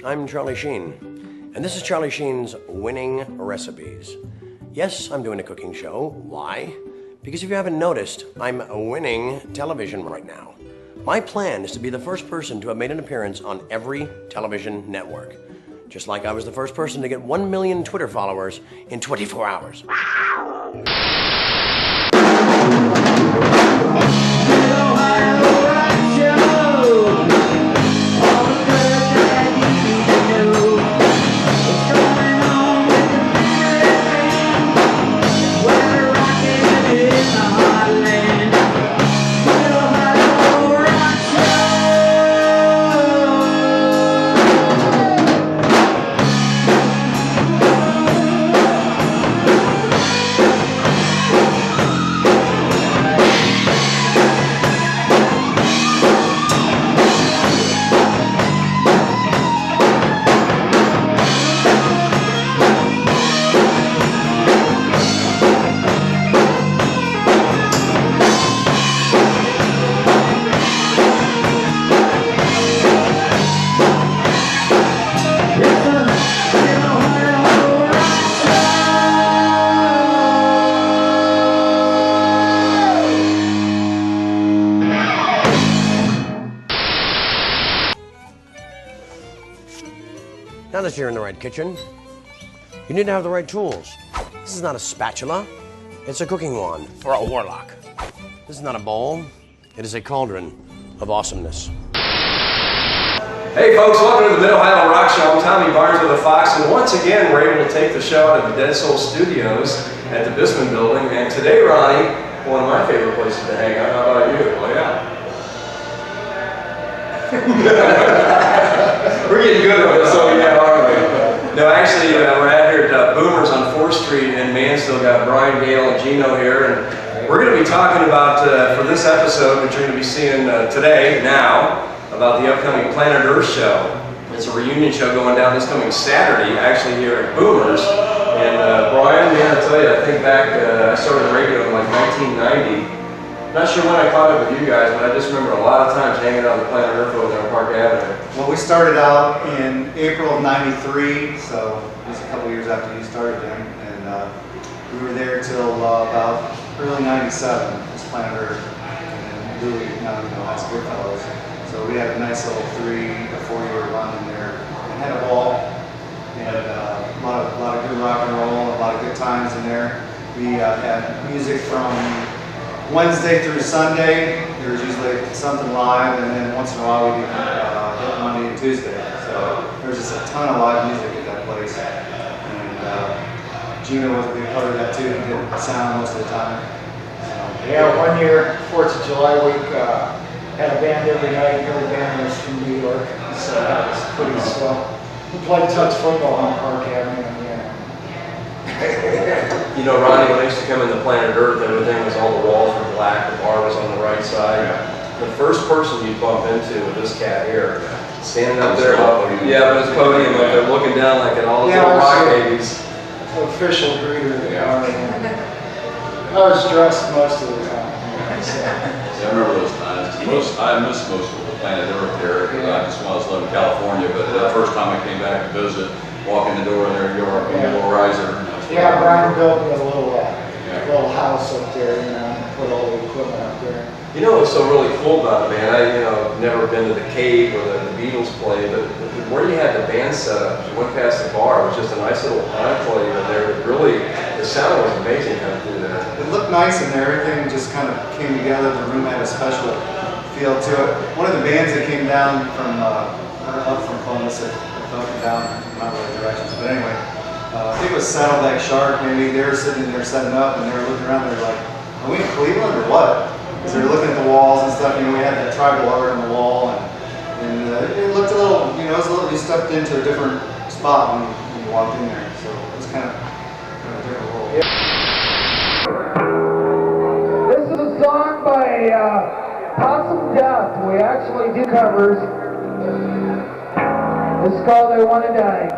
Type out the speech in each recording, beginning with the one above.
I'm Charlie Sheen, and this is Charlie Sheen's Winning Recipes. Yes, I'm doing a cooking show. Why? Because if you haven't noticed, I'm winning television right now. My plan is to be the first person to have made an appearance on every television network. Just like I was the first person to get 1 million Twitter followers in 24 hours. Now that you're in the right kitchen, you need to have the right tools. This is not a spatula, it's a cooking wand for a warlock. This is not a bowl, it is a cauldron of awesomeness. Hey folks, welcome to the MidOhio Rock Show. I'm Tommy Barnes with the Fox, and once again we're able to take the show out of the Dead Soul Studios at the Bisman Building. And today, Ronnie, one of my favorite places to hang out. How about you? Oh yeah. We're getting good at this, so yeah, aren't we? No, actually, we're out here at Boomers on 4th Street in Mansfield. Got Brian, Gale, and Gino here, and we're going to be talking about, for this episode, which you're going to be seeing today, now, about the upcoming Planet Earth show. It's a reunion show going down this coming Saturday, actually here at Boomers. And Brian, man, I tell you, I think back, I started radio in like 1990. Not sure when I caught up with you guys, but I just remember a lot of times hanging out on the Planet Earth over there on Park Avenue. Well, we started out in April of '93, so it was a couple years after you started, then, and we were there till about early '97. This Planet Earth, and then Louie, now you know, High School Fellows. So we had a nice little 3 to 4 year run in there, and had a ball, and a lot of good rock and roll, a lot of good times in there. We had music from Wednesday through Sunday. There was usually something live, and then once in a while we do hit Monday and Tuesday. So there's just a ton of live music at that place. And Gino was a big part of that too. He did sound most of the time. Yeah, one year, 4th of July week, had a band every night. Every band was from New York, so that was pretty swell. We played touch football on Park Avenue. You know, Ronnie, when I used to come into Planet Earth, everything was, all the walls were black, the bar was on the right side. The first person you bump into was this cat here, standing up there, on his podium, like they're looking down like at all those little rock babies. Official greeter. I was dressed most of the time. Yeah, I remember those times. I missed most of the Planet Earth there because I just was living in California, but the first time I came back to visit, walk in the door there, you're a little riser. Yeah, Brian built me a little house up there, you know, and put all the equipment up there. You know what's so really cool about it, man? I've never been to the Cave where the Beatles played, but where you had the band set up, you went past the bar, it was just a nice little enclave in there. Really, the sound was amazing kind of through there. It looked nice in there. Everything just kind of came together. The room had a special feel to it. One of the bands that came down from up from Columbus, up and down, not really directions, but anyway. I think it was Saddleback Shark. Maybe they were sitting there setting up, and they were looking around. They were like, "Are we in Cleveland or what?" Because they were looking at the walls and stuff. You know, we had that tribal art on the wall, and it looked a little. You know, it was a little. You stepped into a different spot when you walked in there. So it was kind of a different world. This is a song by Possum Death. We actually do covers. It's called "I Want to Die."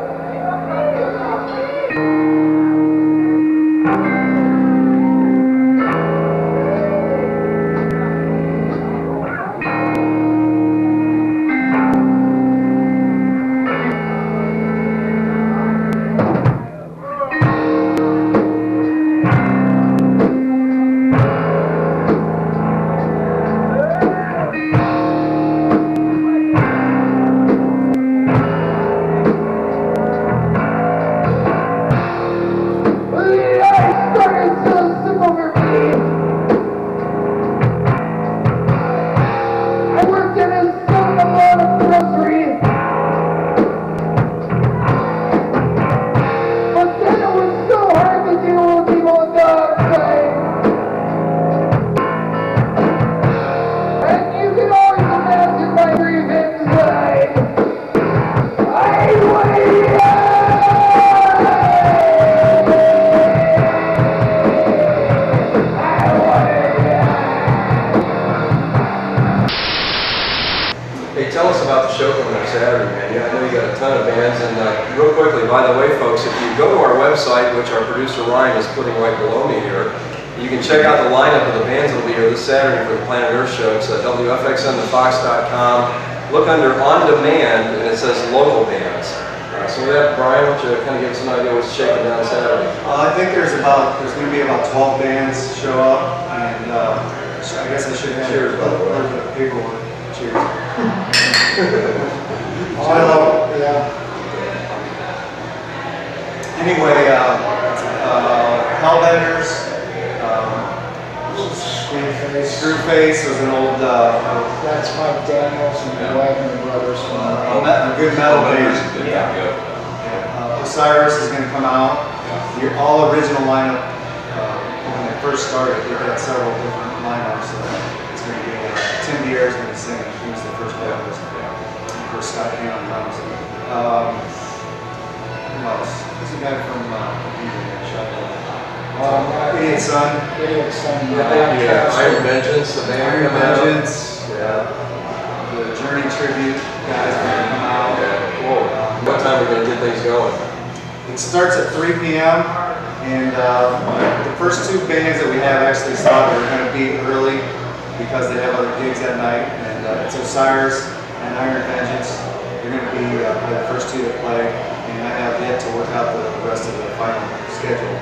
quickly. By the way, folks, if you go to our website, which our producer Ryan is putting right below me here, you can check out the lineup of the bands that will be here this Saturday for the Planet Earth Show. It's at WFXNTheFox.com. Look under On Demand, and it says local bands. So with that, Brian, why don't you kind of give us an idea what's shaking down Saturday? I think there's going to be about 12 bands show up, and I guess I should have Cheers, by the way. a little bit of paperwork. Cheers. Anyway, Hellbenders, Screwface was an old. That's Mike Daniels and the Wagner brothers from a good metal band. Osiris is going to come out. All original lineup. When they first started, they had several different lineups. So it's going to be Tim Dier is going to sing. He was the first vocalist. Of course, Scott Kane on drums. Who else? Who's the guy from Idiot Sun? Idiot Sun. Iron Vengeance, the band. Iron Vengeance. The Journey tribute guys are going to come out. Cool. What time are we going to get things going? It starts at 3 p.m. and the first two bands that we have actually started are going to be early because they have other gigs that night. And it's Osiris and Iron Vengeance. They're going to be the first two that play, and I have yet to work out the rest of the final schedule.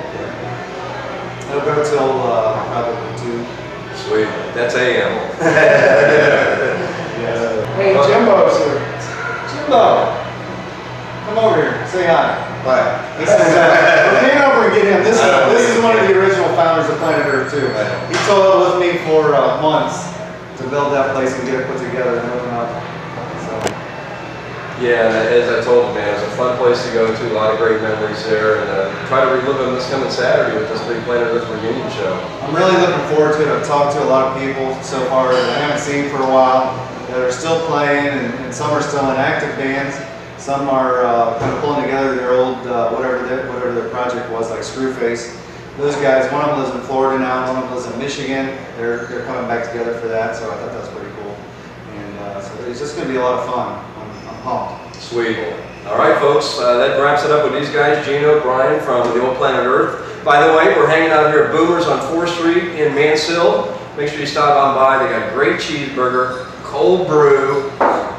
It'll go till probably 2. Sweet. That's AM. Hey, Jimbo's here. Jimbo, come over here. Say hi. Bye. This is, lean over and get him. This is one of the original founders of Planet Earth too. He toiled with me for months to build that place and get it put together and open up. Yeah, as I told him, man, it was a fun place to go to, a lot of great memories there, and try to relive them this coming Saturday with this big Planet Earth reunion show. I'm really looking forward to it. I've talked to a lot of people so far that I haven't seen for a while that are still playing, and some are still in active bands. Some are kind of pulling together their old, whatever their project was, like Screwface. Those guys, one of them lives in Florida now, one of them lives in Michigan. They're coming back together for that, so I thought that was pretty cool. And so it's just going to be a lot of fun. I'm pumped. Sweet. All right, folks, that wraps it up with these guys, Gino, Brian from the old Planet Earth. By the way, we're hanging out here at Boomers on 4th Street in Mansfield. Make sure you stop on by. They got a great cheeseburger, cold brew.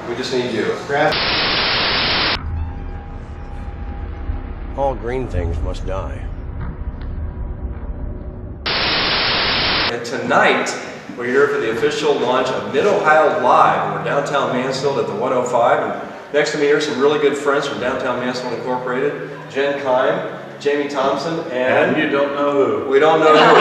We just need you. All green things must die. And tonight, we're here for the official launch of MidOhio Live. We're downtown Mansfield at the 105. And next to me here are some really good friends from Downtown Mansfield Incorporated. Jen Kime, Jamie Thompson, and you don't know who. We don't know who.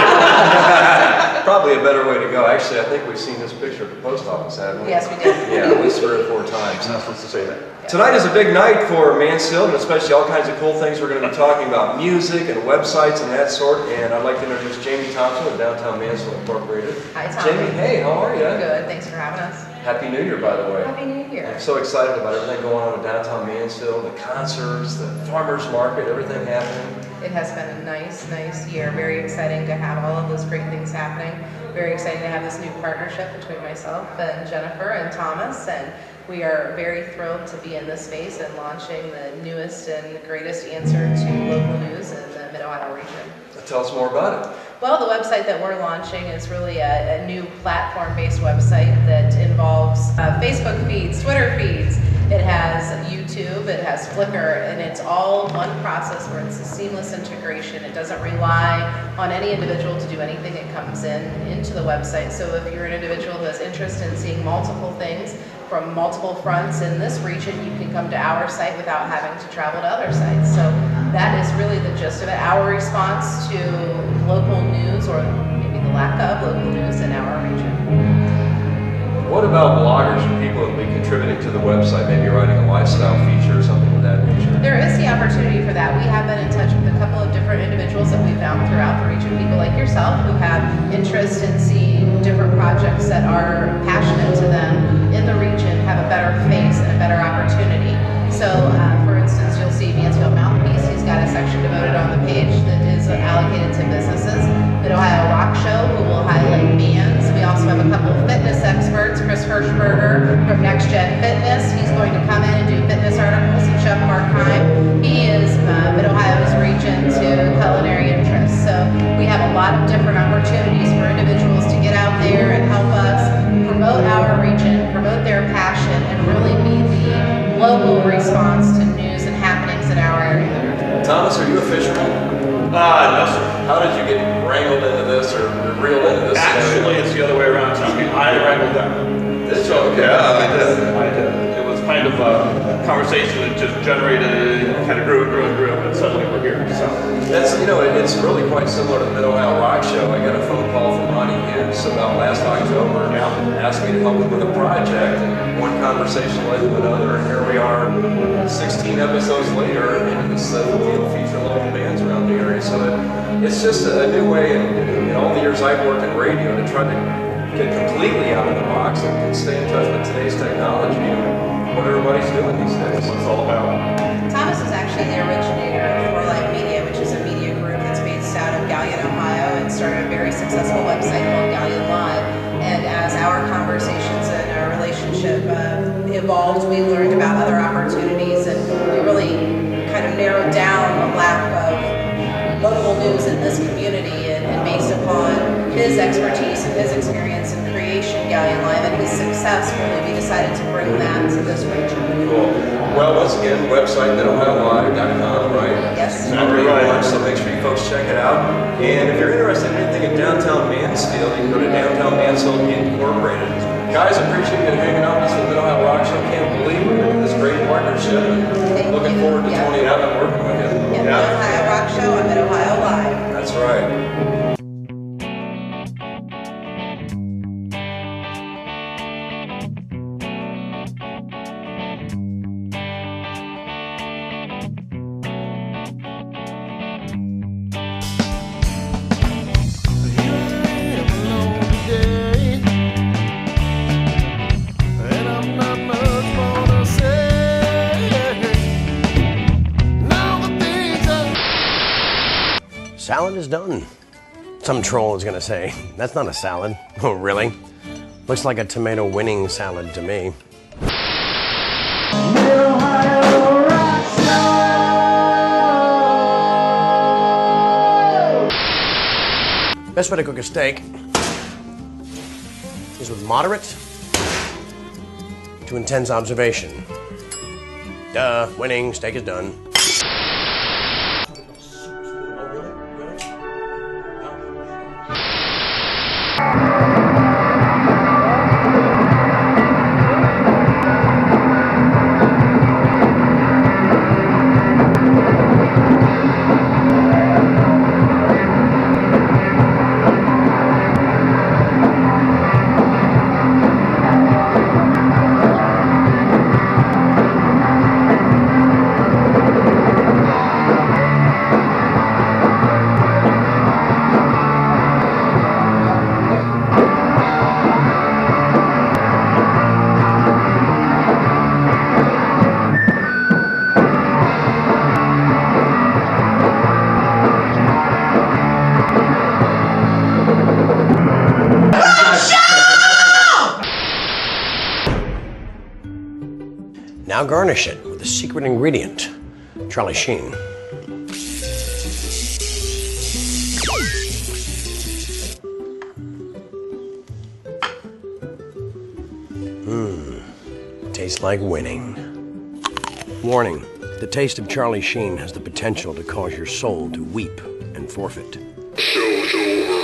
Probably a better way to go. Actually, I think we've seen this picture at the post office, haven't we? Yes, we did. Yeah, at least 3 or 4 times. I'm not supposed to say that. Tonight is a big night for Mansfield, and especially all kinds of cool things. We're going to be talking about music and websites and that sort. And I'd like to introduce Jamie Thompson of Downtown Mansfield Incorporated. Hi, Tom. Jamie, hey, how are you? Good. Thanks for having us. Happy New Year, by the way. Happy New Year. I'm so excited about everything going on in downtown Mansfield, the concerts, the farmers market, everything happening. It has been a nice year. Very exciting to have all of those great things happening. Very exciting to have this new partnership between myself and Jennifer and Thomas. And we are very thrilled to be in this space and launching the newest and greatest answer to local news in the Mid-Ohio region. Tell us more about it. Well, the website that we're launching is really a new platform-based website that involves Facebook feeds, Twitter feeds. It has YouTube, it has Flickr, and it's all one process where it's a seamless integration. It doesn't rely on any individual to do anything. It comes into the website. So if you're an individual who has interest in seeing multiple things from multiple fronts in this region, you can come to our site without having to travel to other sites. So that is really the gist of it. Our response to local news, or maybe the lack of local news in our region. What about bloggers or people who will be contributing to the website, maybe writing a lifestyle feature or something of that nature? There is the opportunity for that. We have been in touch with a couple of different individuals that we've found throughout the region, people like yourself who have interest in seeing different projects that are passionate to them in the region have a better face and a better opportunity. So, for instance, you'll see Mansfield Mouthpiece. He's got a section devoted on the page that is allocated to businesses. MidOhio Rock Show, who will highlight bands. We also have a couple of fitness experts. Chris Hirschberger from Next Gen Fitness. He's going to come in and do fitness articles. And Chef Mark Heim, he is Thomas, are you a fisherman? No, sir. How did you get wrangled into this or reeled into this? Actually, it's the other way around. I wrangled them. This So, okay. yeah, I did. It was kind of a conversation that just generated, kind of grew, and suddenly we're here. So That's, it's really quite similar to the MidOhio Rock Show. I got a phone call from Ronnie about last October. Asked me to help him with a project, and one conversation led to another, and here we are 16 episodes later into this deal featuring local bands around the area. So it's just a new way in all the years I've worked in radio to try to get completely out of the box and stay in touch with today's technology and what everybody's doing these days. that's what it's all about. Thomas is actually the originator of For Life Media, which is a media group that's based out of Gallion, Ohio, and started a very successful website called Gallion Live. And as our conversations and our relationship evolved, we learned about other opportunities, and we really kind of narrowed down the lack of local news in this community. And based upon his expertise and his experience in creation, Gallion Live, and his success, really, we decided to bring that to this region. Cool. Well, once again, website MidOhioLive.com, right? Yes. Exactly right. So make sure you folks check it out. And if you're interested in anything in downtown Mansfield, you can go to Downtown Mansfield Incorporated. Guys, appreciate you hanging out with us with MidOhio Rock Show. Can't believe we're doing this great partnership. And looking forward to 2011 working with you. MidOhio Rock Show on MidOhio Live. That's right. Salad is done. Some troll is gonna say, that's not a salad. Oh, really? Looks like a tomato winning salad to me. Best way to cook a steak is with moderate to intense observation. Duh, winning, steak is done. Now garnish it with the secret ingredient, Charlie Sheen. Tastes like winning. Warning, the taste of Charlie Sheen has the potential to cause your soul to weep and forfeit. Show's over.